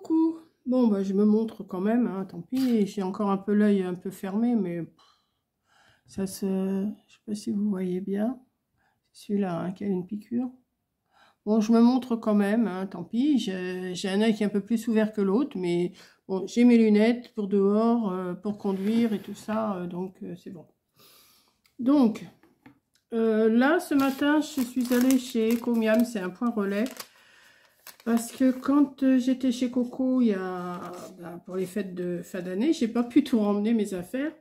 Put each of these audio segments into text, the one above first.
Coucou. Bon, bah, je me montre quand même, hein, tant pis. J'ai encore un peu l'œil un peu fermé, mais ça se... Je sais pas si vous voyez bien. C'est celui-là, hein, qui a une piqûre. Bon, je me montre quand même, hein, tant pis. J'ai un œil qui est un peu plus ouvert que l'autre, mais bon, j'ai mes lunettes pour dehors, pour conduire et tout ça, donc c'est bon. Donc, là, ce matin, je suis allée chez Ecomiam, c'est un point relais. Parce que quand j'étais chez Coco, il y a, pour les fêtes de fin d'année, j'ai pas pu tout remmener mes affaires.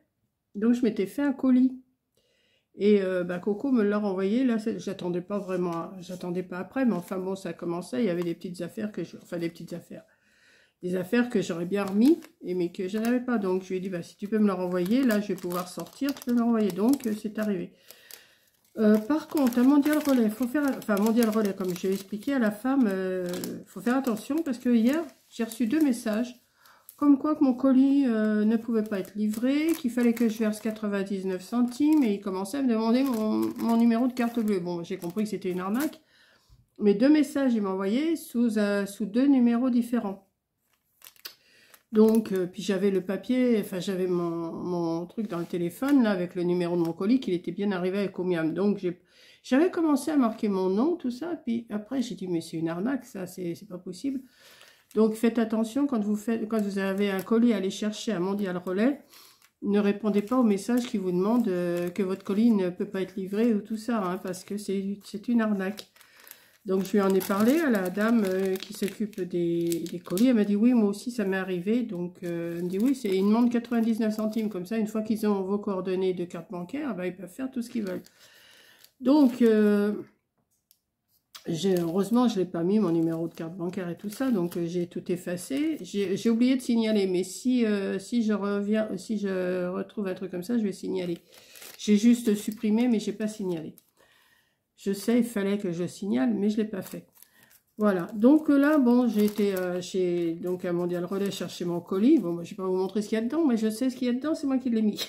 Donc je m'étais fait un colis. Et Coco me l'a renvoyé. Là, j'attendais pas vraiment, j'attendais pas après, mais enfin bon, ça commençait. Il y avait des petites affaires des petites affaires. Des affaires que j'aurais bien remis, mais que je n'avais pas. Donc je lui ai dit, si tu peux me le renvoyer, là je vais pouvoir sortir, tu peux me le renvoyer. Donc c'est arrivé. Par contre, un mondial relais, faut faire, enfin mondial relais, comme j'ai expliqué à la femme, faut faire attention parce que hier j'ai reçu 2 messages comme quoi que mon colis ne pouvait pas être livré, qu'il fallait que je verse 99 centimes et il commençait à me demander mon numéro de carte bleue. Bon, j'ai compris que c'était une arnaque, mais 2 messages il m'a envoyé sous 2 numéros différents. Donc, puis j'avais le papier, enfin j'avais mon truc dans le téléphone, là, avec le numéro de mon colis, qu'il était bien arrivé avec Omiam. Donc, j'avais commencé à marquer mon nom, tout ça, puis après j'ai dit, mais c'est une arnaque, ça, c'est pas possible. Donc, faites attention, quand vous avez un colis à aller chercher à Mondial Relais, ne répondez pas aux messages qui vous demandent que votre colis ne peut pas être livré ou tout ça, hein, parce que c'est une arnaque. Donc, je lui en ai parlé à la dame qui s'occupe des colis. Elle m'a dit, oui, moi aussi, ça m'est arrivé. Donc, elle me dit, oui, ils demandent 99 centimes. Comme ça, une fois qu'ils ont vos coordonnées de carte bancaire, ils peuvent faire tout ce qu'ils veulent. Donc, heureusement, je ne l'ai pas mis, mon numéro de carte bancaire et tout ça. Donc, j'ai tout effacé. J'ai oublié de signaler. Mais si je retrouve un truc comme ça, je vais signaler. J'ai juste supprimé, mais je n'ai pas signalé. Je sais, il fallait que je signale, mais je ne l'ai pas fait. Voilà. Donc là, bon, j'ai été chez donc à Mondial Relais chercher mon colis. Bon, moi, je ne vais pas vous montrer ce qu'il y a dedans, mais je sais ce qu'il y a dedans, c'est moi qui l'ai mis.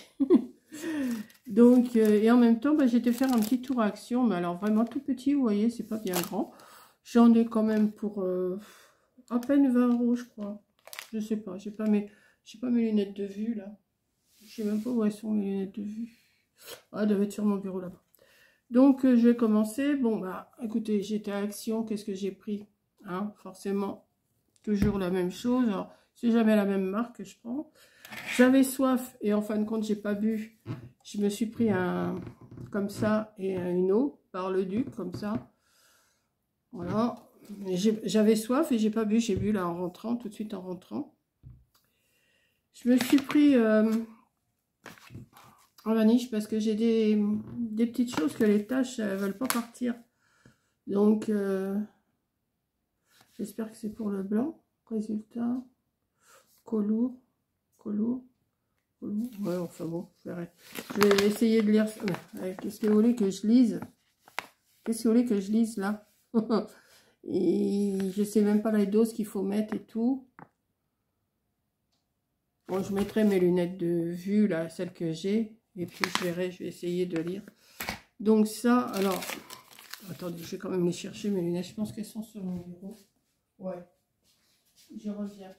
Donc, et en même temps, j'ai été faire un petit tour à Action, mais alors vraiment tout petit, vous voyez, c'est pas bien grand. J'en ai quand même pour à peine 20 €, je crois. Je sais pas, j'ai pas mes lunettes de vue là. Je sais même pas où elles sont mes lunettes de vue. Ah, elles doivent être sur mon bureau là-bas. Donc, je vais commencer. Bon, écoutez, j'étais à Action. Qu'est-ce que j'ai pris, hein? Forcément, toujours la même chose. Alors, c'est jamais la même marque que je prends. J'avais soif et en fin de compte, j'ai pas bu. Je me suis pris un comme ça et une eau par le Duc, comme ça. Voilà. J'avais soif et j'ai pas bu. J'ai bu là en rentrant, tout de suite en rentrant. Je me suis pris... en vaniche parce que j'ai des petites choses que les taches ne veulent pas partir. Donc, j'espère que c'est pour le blanc. Résultat, colour. Ouais, enfin bon, je vais essayer de lire. Qu'est-ce que vous voulez que je lise? Qu'est-ce que vous voulez que je lise là? Et je sais même pas les doses qu'il faut mettre et tout. Bon, je mettrai mes lunettes de vue là, celles que j'ai. Et puis je vais essayer de lire. Donc ça, alors, attendez, je vais quand même les chercher, mes lunettes. Je pense qu'elles sont sur mon bureau. Ouais. Je reviens.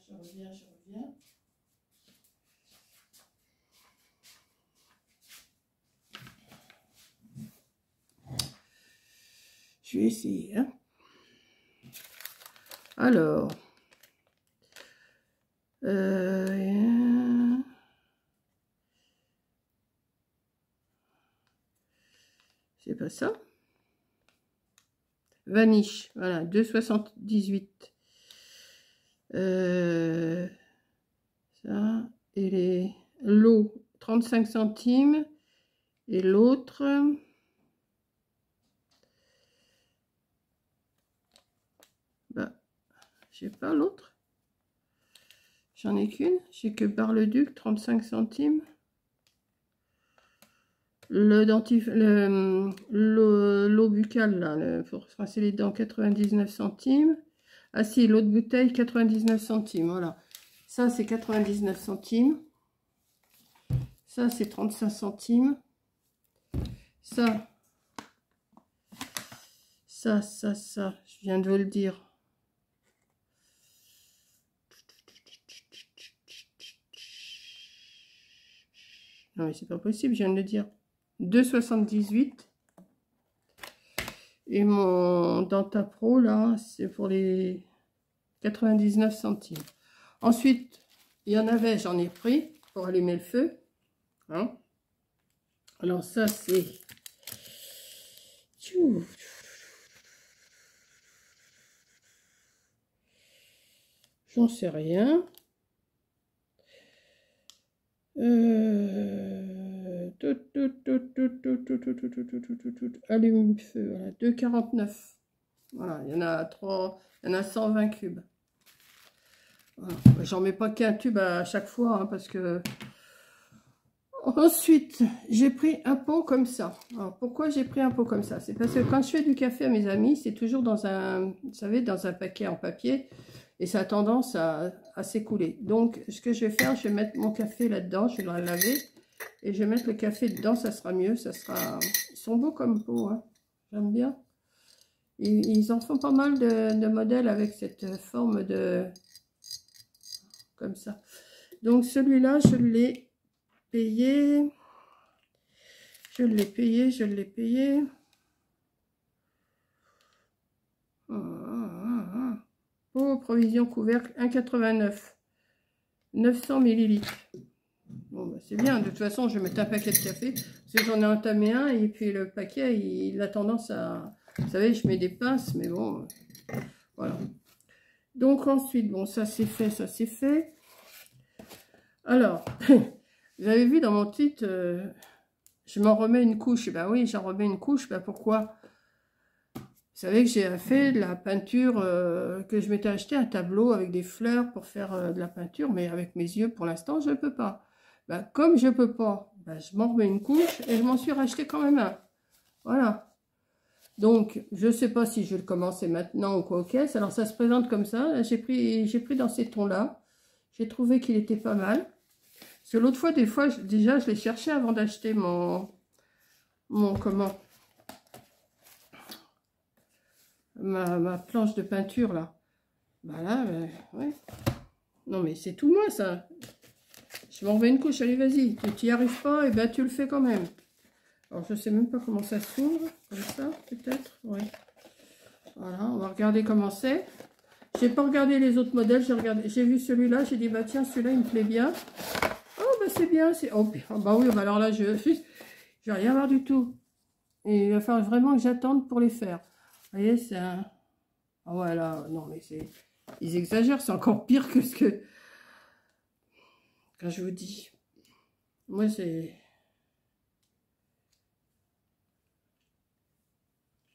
Je vais essayer, hein. Alors, c'est pas ça. Vaniche, voilà, 2,78. Ça, et l'eau, 35 centimes. Et l'autre, j'ai pas l'autre. J'en ai qu'une. J'ai que Bar-le-Duc, 35 centimes. L'eau buccale, là, pour se rincer les dents, 99 centimes. Ah si, l'eau de bouteille, 99 centimes, voilà. Ça, c'est 99 centimes. Ça, c'est 35 centimes. Ça, je viens de vous le dire. Non, mais c'est pas possible, je viens de le dire. 2,78. Et mon Dentapro, là, c'est pour les 99 centimes. Ensuite, il y en avait, j'en ai pris pour allumer le feu. Hein. Alors ça, c'est... J'en sais rien. Allume-feu, voilà, 2,49. Voilà, il y en a 3, il y en a 120 cubes. Voilà. J'en mets pas qu'un tube à chaque fois, hein, parce que... Ensuite, j'ai pris un pot comme ça. Alors, pourquoi j'ai pris un pot comme ça? C'est parce que quand je fais du café à mes amis, c'est toujours dans un, vous savez, dans un paquet en papier. Et ça a tendance à s'écouler. Donc, ce que je vais faire, je vais mettre mon café là-dedans. Je vais le laver. Et je vais mettre le café dedans, ça sera mieux. Ça sera... Ils sont beaux comme pot, hein. J'aime bien. Et, ils en font pas mal de modèles avec cette forme de... Comme ça. Donc, celui-là, je l'ai payé. Je l'ai payé. Oh, provision couvercle 1,89. 900 millilitres. Bon, bah, c'est bien. De toute façon, je vais mettre un paquet de café. Parce que j'en ai entamé un. Et puis le paquet, il a tendance à... Vous savez, je mets des pinces. Mais bon, voilà. Donc ensuite, bon, ça c'est fait, ça c'est fait. Alors, vous avez vu dans mon titre, je m'en remets une couche. Ben oui, j'en remets une couche. Ben pourquoi? Vous savez que j'ai fait de la peinture, que je m'étais acheté un tableau avec des fleurs pour faire de la peinture, mais avec mes yeux, pour l'instant, je ne peux pas. Ben, comme je ne peux pas, ben, je m'en remets une couche et je m'en suis racheté quand même un. Voilà. Donc, je ne sais pas si je vais le commencer maintenant ou quoi, ok. Alors, ça se présente comme ça. J'ai pris dans ces tons-là. J'ai trouvé qu'il était pas mal. Parce que l'autre fois, des fois, déjà, je l'ai cherché avant d'acheter ma planche de peinture, là. Bah là, ouais. Non, mais c'est tout moi, ça. Je m'en remets une couche. Allez, vas-y. Tu n'y arrives pas, et ben tu le fais quand même. Alors, je sais même pas comment ça s'ouvre. Comme ça, peut-être. Oui. Voilà, on va regarder comment c'est. J'ai pas regardé les autres modèles. J'ai vu celui-là. J'ai dit, bah tiens, celui-là, il me plaît bien. Oh, bah c'est bien. Oh, bah oui, bah alors là, je vais rien voir du tout. Et il va falloir vraiment que j'attende pour les faire. Vous voyez, c'est un... Ah ouais, là, non, mais c'est... Ils exagèrent, c'est encore pire que ce que... Quand je vous dis. Moi, c'est...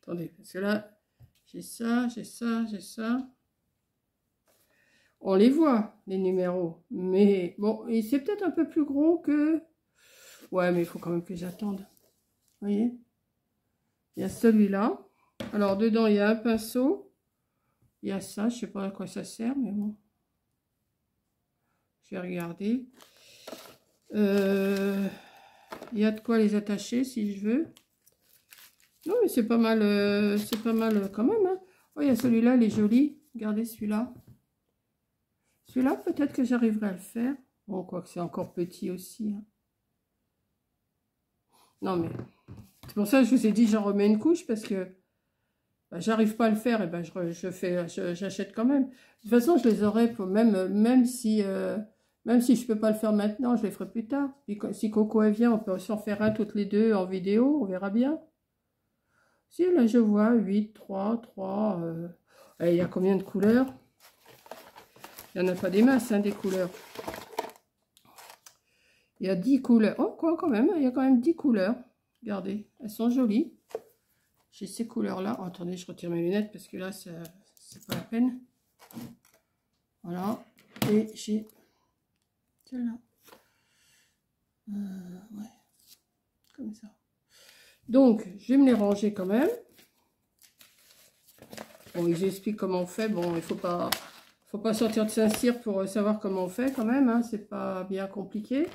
Attendez, parce que là, j'ai ça, j'ai ça, j'ai ça. On les voit, les numéros. Mais bon, et c'est peut-être un peu plus gros que... Ouais, mais il faut quand même que j'attende. Vous voyez? Il y a celui-là. Alors, dedans, il y a un pinceau. Il y a ça, je sais pas à quoi ça sert, mais bon. Je vais regarder. Il y a de quoi les attacher si je veux. Non, mais c'est pas mal quand même. Hein. Oh, il y a celui-là, il est joli. Regardez celui-là. Celui-là, peut-être que j'arriverai à le faire. Bon, quoique c'est encore petit aussi. Hein. Non, mais c'est pour ça que je vous ai dit, j'en remets une couche parce que bah, j'arrive pas à le faire. Et ben, j'achète quand même. De toute façon, je les aurai pour même si je peux pas le faire maintenant, je les ferai plus tard. Puis, si Coco elle vient, on peut aussi en faire un toutes les deux en vidéo. On verra bien. Si, là, je vois 8, 3, 3. Il y a combien de couleurs? Il n'y en a pas des masses, hein, des couleurs. Il y a 10 couleurs. Oh, quoi, quand même. Il y a quand même 10 couleurs. Regardez, elles sont jolies. J'ai ces couleurs-là. Oh, attendez, je retire mes lunettes parce que là, c'est pas la peine. Voilà. Et j'ai celle-là. Ouais. Comme ça. Donc, je vais me les ranger quand même. Bon, ils expliquent comment on fait. Bon, il faut pas sortir de Saint-Cyr pour savoir comment on fait quand même. Hein. C'est pas bien compliqué.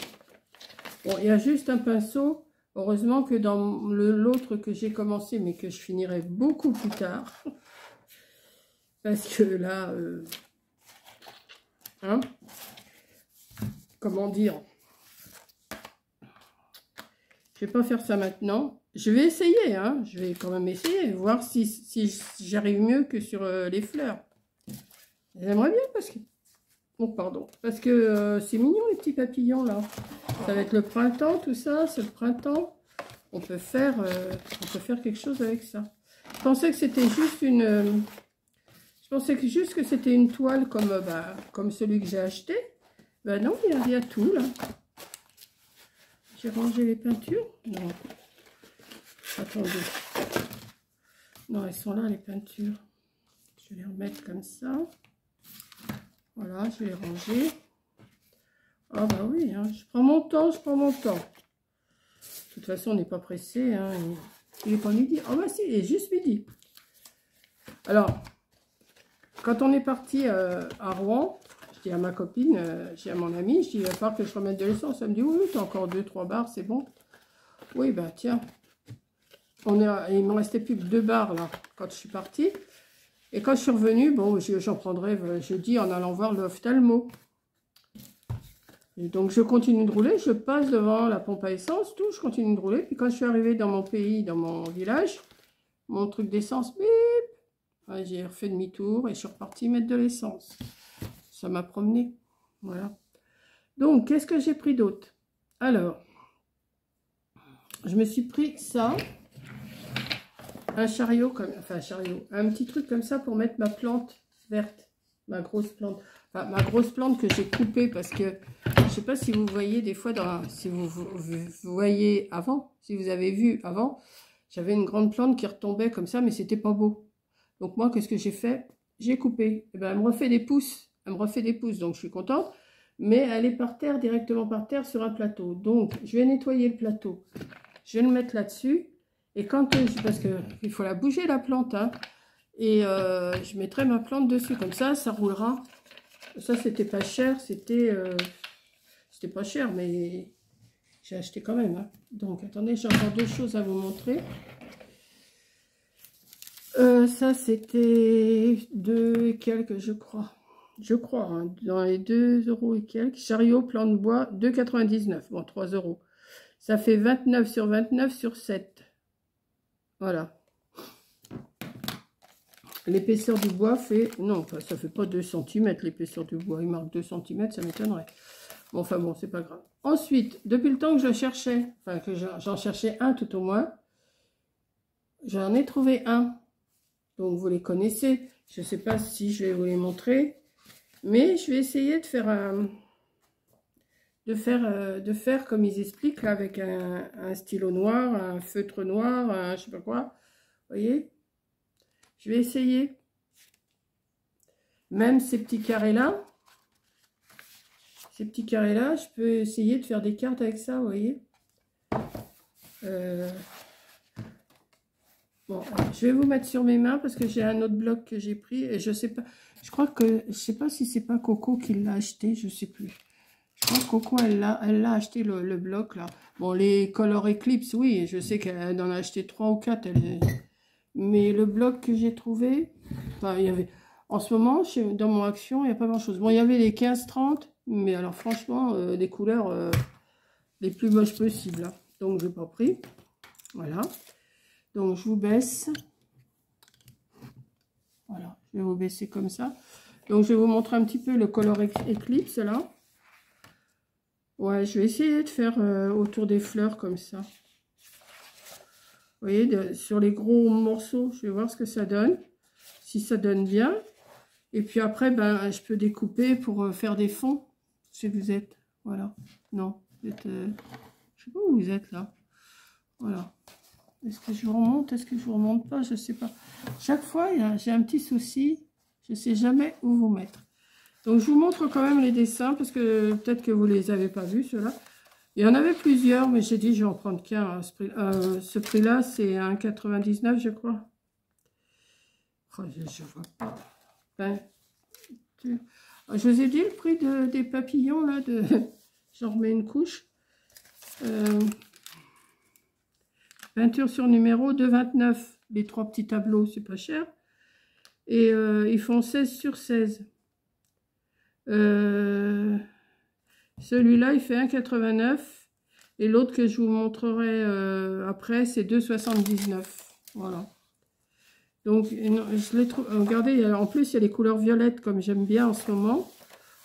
Bon, il y a juste un pinceau. Heureusement que dans l'autre que j'ai commencé, mais que je finirai beaucoup plus tard. Parce que là, hein, comment dire? Je vais pas faire ça maintenant. Je vais essayer, hein. Je vais quand même essayer, voir si j'arrive mieux que sur les fleurs. J'aimerais bien parce que... Oh, pardon. Parce que c'est mignon les petits papillons là. Ça va être le printemps, tout ça. C'est le printemps. On peut faire quelque chose avec ça. Je pensais que c'était juste une... je pensais que juste que c'était une toile comme celui que j'ai acheté. Ben non, il y a tout là. J'ai rangé les peintures. Non. Attendez. Non, elles sont là les peintures. Je vais les remettre comme ça. Voilà, je vais les ranger. Ah bah oui, hein, je prends mon temps, je prends mon temps. De toute façon, on n'est pas pressé. Hein, il n'est pas midi. Ah bah si, il est juste midi. Alors, quand on est parti à Rouen, je dis à ma copine, je dis à mon amie, je dis, il va falloir que je remette de l'essence. Elle me dit, oui, tu as encore 2-3 bars, c'est bon. Oui, bah tiens. Il me restait plus que 2 bars là, quand je suis partie. Et quand je suis revenue, bon, j'en prendrai jeudi en allant voir l'ophtalmo. Et donc, je continue de rouler, je passe devant la pompe à essence, tout, je continue de rouler. Puis quand je suis arrivée dans mon pays, dans mon village, mon truc d'essence, bip, ouais, j'ai refait demi-tour et je suis repartie mettre de l'essence. Ça m'a promené, voilà. Donc, qu'est-ce que j'ai pris d'autre? Alors, je me suis pris ça, un chariot, enfin un chariot, un petit truc comme ça pour mettre ma plante verte, ma grosse plante. Enfin, ma grosse plante que j'ai coupée parce que, je ne sais pas si vous voyez des fois, si vous voyez avant, si vous avez vu avant, j'avais une grande plante qui retombait comme ça, mais c'était pas beau. Donc moi, qu'est-ce que j'ai fait? J'ai coupé. Et ben, elle me refait des pouces. Elle me refait des pouces, donc je suis contente. Mais elle est par terre, directement par terre, sur un plateau. Donc, je vais nettoyer le plateau. Je vais le mettre là-dessus. Et quand, parce qu'il faut la bouger, la plante, hein. Et je mettrai ma plante dessus. Comme ça roulera. Ça, c'était pas cher. C'était pas cher, mais j'ai acheté quand même. Hein. Donc, attendez, j'ai encore 2 choses à vous montrer. Ça, c'était 2 et quelques, je crois. Je crois, hein, dans les 2 € et quelques. Chariot, plan de bois, 2,99. Bon, 3 €. Ça fait 29 sur 29 sur 7. Voilà. L'épaisseur du bois fait... Non, ça fait pas 2 cm l'épaisseur du bois. Il marque 2 cm, ça m'étonnerait. Bon, enfin bon, c'est pas grave. Ensuite, depuis le temps que je cherchais, enfin que j'en cherchais un tout au moins, j'en ai trouvé un. Donc vous les connaissez. Je ne sais pas si je vais vous les montrer. Mais je vais essayer de faire de faire comme ils expliquent là, avec un stylo noir, un feutre noir, un je sais pas quoi. Vous voyez? Je vais essayer. Même ces petits carrés-là. Ces petits carrés-là, je peux essayer de faire des cartes avec ça, vous voyez? Bon, je vais vous mettre sur mes mains parce que j'ai un autre bloc que j'ai pris et je sais pas. Je crois que je sais pas si c'est pas Coco qui l'a acheté, je sais plus. Je crois que Coco elle l'a acheté le bloc là. Bon, les Color Eclipse, oui, je sais qu'elle en a acheté 3 ou 4. Mais le bloc que j'ai trouvé, enfin, il y avait en ce moment dans mon action, il n'y a pas grand chose. Bon, il y avait les 15-30, mais alors franchement, des couleurs les plus moches possibles. Hein. Donc, je n'ai pas pris. Voilà. Donc, je vous baisse. Voilà, je vais vous baisser comme ça. Donc, je vais vous montrer un petit peu le Color Eclipse, là. Ouais, je vais essayer de faire autour des fleurs, comme ça. Vous voyez, sur les gros morceaux, je vais voir ce que ça donne. Si ça donne bien. Et puis après, ben, je peux découper pour faire des fonds. Si vous êtes, voilà. Non, vous êtes... je sais pas où vous êtes, là. Voilà. Est-ce que je vous remonte? Est-ce que je vous remonte pas? Je sais pas. Chaque fois, j'ai un petit souci. Je sais jamais où vous mettre. Donc, je vous montre quand même les dessins parce que peut-être que vous les avez pas vus, ceux-là. Il y en avait plusieurs, mais j'ai dit je vais en prendre qu'un. Ce prix-là, c'est 1,99, je crois. Oh, je vois pas. Ben, je vous ai dit le prix des papillons, là. J'en remets une couche. Peinture sur numéro 2,29. Les 3 petits tableaux, c'est pas cher. Et ils font 16 sur 16. Celui-là, il fait 1,89. Et l'autre que je vous montrerai après, c'est 2,79. Voilà. Donc, je les trouve... Regardez, en plus, il y a les couleurs violettes, comme j'aime bien en ce moment.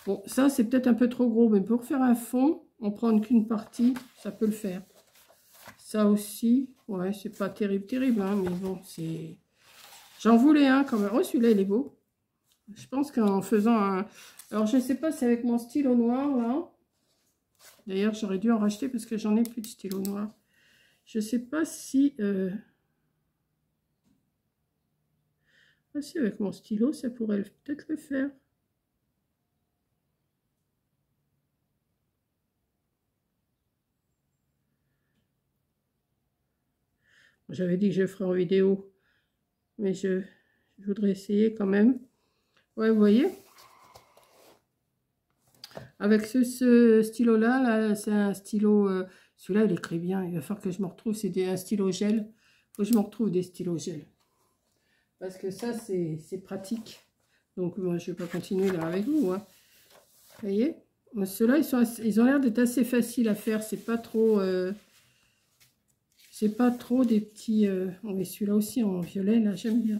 Bon, ça, c'est peut-être un peu trop gros, mais pour faire un fond, en prendre qu'une partie, ça peut le faire. Ça aussi, ouais, c'est pas terrible, hein, mais bon, c'est... J'en voulais un quand même. Oh, celui-là, il est beau. Je pense qu'en faisant un... Alors, je sais pas, c'est avec mon stylo noir, là. D'ailleurs, j'aurais dû en racheter parce que j'en ai plus de stylo noir. Je sais pas si... Ah, si, avec mon stylo, ça pourrait peut-être le faire. J'avais dit que je le ferais en vidéo. Mais je voudrais essayer quand même. Ouais, vous voyez? Avec ce stylo-là, là, c'est un stylo... celui-là, il écrit bien. Il va falloir que je me retrouve. C'est un stylo gel. Il faut que je me retrouve des stylos gel. Parce que ça, c'est pratique. Donc, moi, je ne vais pas continuer là avec vous. Hein. Vous voyez? Ceux-là, ils ont l'air d'être assez faciles à faire. C'est pas trop... c'est pas trop des petits... On met celui-là aussi en violet. Là, j'aime bien.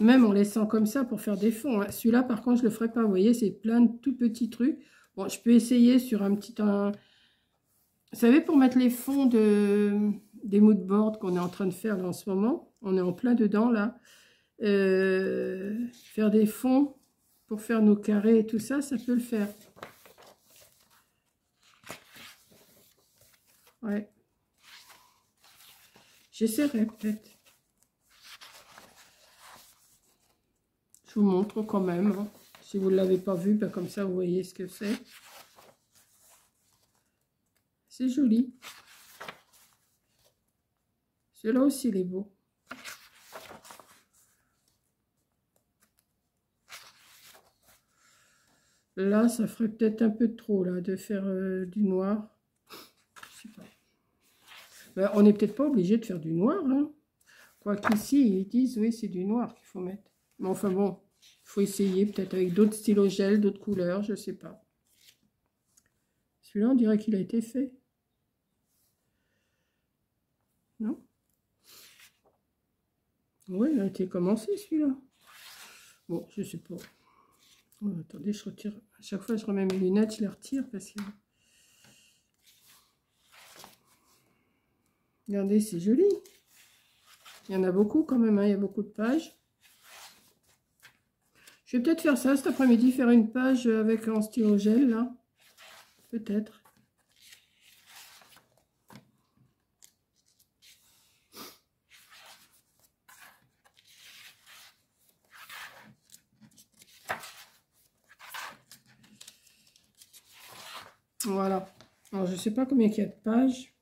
Même en laissant comme ça pour faire des fonds. Hein. Celui-là, par contre, je le ferai pas. Vous voyez, c'est plein de tout petits trucs. Bon, je peux essayer sur un petit... Vous savez, pour mettre les fonds des mood boards qu'on est en train de faire là en ce moment, on est en plein dedans là. Faire des fonds pour faire nos carrés et tout ça, ça peut le faire. Ouais. J'essaierai peut-être. Je vous montre quand même. Hein. Si vous ne l'avez pas vu, ben comme ça vous voyez ce que c'est. C'est joli. Celui-là aussi, il est beau. Là, ça ferait peut-être un peu trop, là, de faire du noir. Je sais pas. Ben, on n'est peut-être pas obligé de faire du noir, hein. Quoiqu'ici, ils disent, oui, c'est du noir qu'il faut mettre. Mais enfin bon, il faut essayer, peut-être avec d'autres stylos gel, d'autres couleurs, je sais pas. Celui-là, on dirait qu'il a été fait. Non? Oui, il a été commencé, celui-là. Bon, je sais pas. Oh, attendez, je retire. À chaque fois, je remets mes lunettes, je les retire parce que... Regardez, c'est joli. Il y en a beaucoup quand même, hein, il y a beaucoup de pages. Je vais peut-être faire ça cet après-midi, faire une page avec un stylo gel, là. Peut-être. Voilà. Alors, je ne sais pas combien il y a de pages.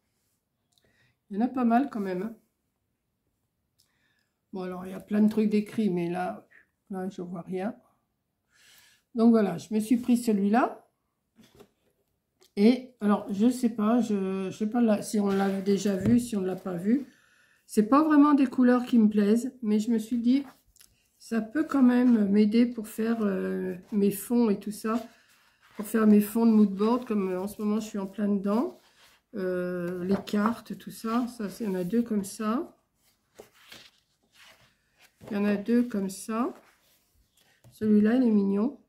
Il y en a pas mal quand même. Hein. Bon, alors, il y a plein de trucs décrits, mais là je vois rien. Donc, voilà, je me suis pris celui-là. Et, alors, je sais pas, je sais pas là, si on l'a déjà vu, si on ne l'a pas vu. C'est pas vraiment des couleurs qui me plaisent, mais je me suis dit, ça peut quand même m'aider pour faire mes fonds et tout ça. Pour faire mes fonds de mood board, comme en ce moment, je suis en plein dedans. Les cartes, tout ça. Ça, il y en a deux comme ça. Il y en a deux comme ça. Celui-là, il est mignon.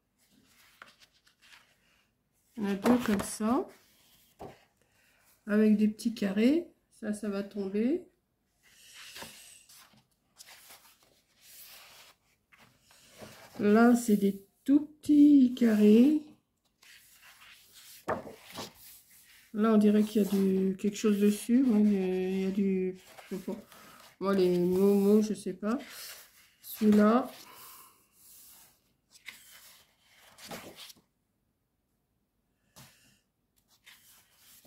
Il y en a deux comme ça. Avec des petits carrés. Ça va tomber. Là, c'est des tout petits carrés. Là, on dirait qu'il y a quelque chose dessus. Ouais, il y a du... Je sais pas. Moi, les mots, je sais pas. Celui-là.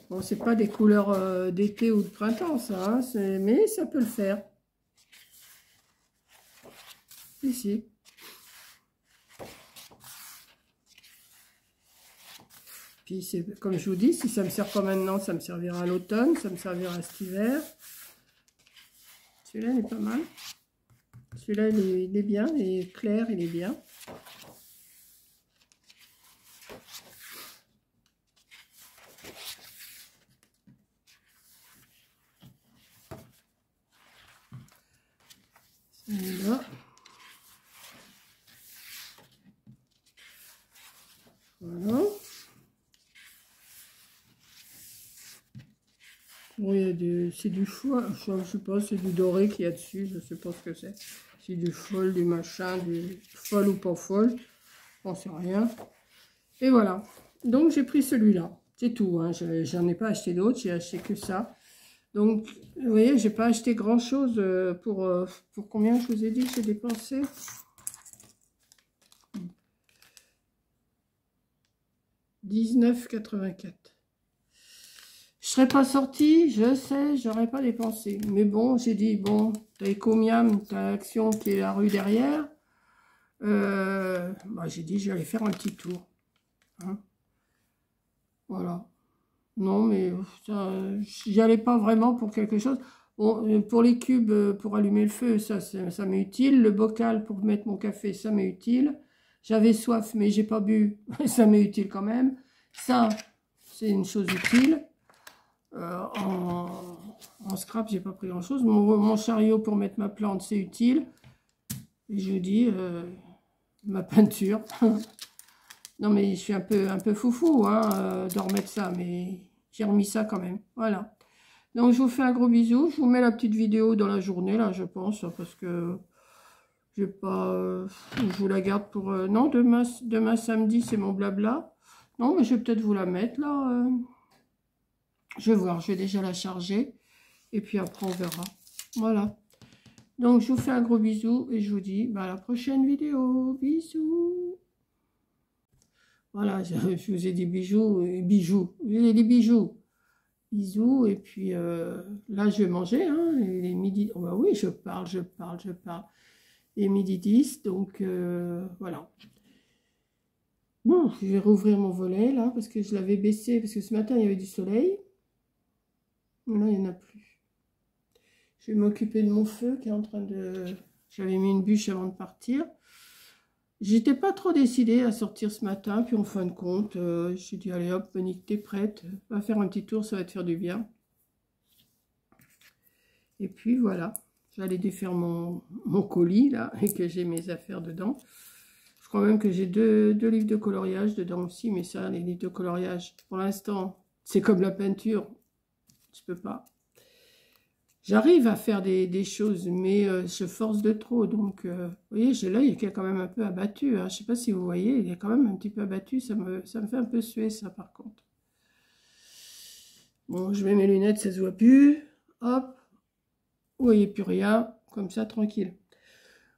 Bon, c'est pas des couleurs d'été ou de printemps, ça. Hein, mais ça peut le faire. Ici. Puis, comme je vous dis, si ça me sert pas maintenant, ça me servira à l'automne. Ça me servira cet hiver. Celui-là, il est pas mal. Celui-là, il est bien. Il est clair, il est bien. Voilà. Voilà. Bon, c'est du foie, je sais pas, c'est du doré qu'il y a dessus, je sais pas ce que c'est. C'est du folle, du machin, du folle ou pas folle, j'en sais rien. Et voilà, donc j'ai pris celui-là, c'est tout, hein. J'en ai pas acheté d'autres, j'ai acheté que ça. Donc, vous voyez, j'ai pas acheté grand-chose pour combien je vous ai dit que j'ai dépensé? 19,84. Je serais pas sortie, je sais, j'aurais pas dépensé. Mais bon, j'ai dit, bon, t'as Ecomiam, t'as Action qui est la rue derrière. Bah, j'ai dit, j'allais faire un petit tour. Hein. Voilà. Non, mais j'y allais pas vraiment pour quelque chose. Bon, pour les cubes, pour allumer le feu, ça m'est utile. Le bocal pour mettre mon café, ça m'est utile. J'avais soif, mais j'ai pas bu. Ça m'est utile quand même. Ça, c'est une chose utile. En scrap, j'ai pas pris grand chose. Mon chariot pour mettre ma plante, c'est utile. Et je vous dis, ma peinture. Non, mais je suis un peu foufou hein, de remettre ça, mais j'ai remis ça quand même. Voilà. Donc, je vous fais un gros bisou. Je vous mets la petite vidéo dans la journée, là, je pense, parce que j'ai pas. Je vous la garde pour. Non, demain samedi, c'est mon blabla. Non, mais je vais peut-être vous la mettre, là. Je vais voir, je vais déjà la charger. Et puis après, on verra. Voilà. Donc, je vous fais un gros bisou et je vous dis bah, à la prochaine vidéo. Bisous. Voilà, je vous ai dit bijoux et bijoux. Je vous ai dit bijoux. Bisous. Et puis là, je vais manger. Hein, les midi. Oh, bah oui, je parle. Et midi 10. Donc, voilà. Bon, je vais rouvrir mon volet là parce que je l'avais baissé. Parce que ce matin, il y avait du soleil. Là, il n'y en a plus. Je vais m'occuper de mon feu qui est en train de... J'avais mis une bûche avant de partir. J'étais pas trop décidée à sortir ce matin. Puis en fin de compte, j'ai dit, allez hop, Monique, t'es prête. Va faire un petit tour, ça va te faire du bien. Et puis voilà. J'allais défaire mon colis là et que j'ai mes affaires dedans. Je crois même que j'ai deux livres de coloriage dedans aussi. Mais ça, les livres de coloriage, pour l'instant, c'est comme la peinture. Je peux pas. J'arrive à faire des choses, mais je force de trop. Donc, vous voyez, j'ai l'œil qui est quand même un peu abattu. Hein. Je ne sais pas si vous voyez, il est quand même un petit peu abattu. Ça me fait un peu suer, ça, par contre. Bon, je mets mes lunettes, ça ne se voit plus. Hop. Vous voyez plus rien. Comme ça, tranquille.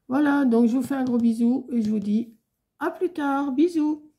Voilà, donc je vous fais un gros bisou et je vous dis à plus tard. Bisous.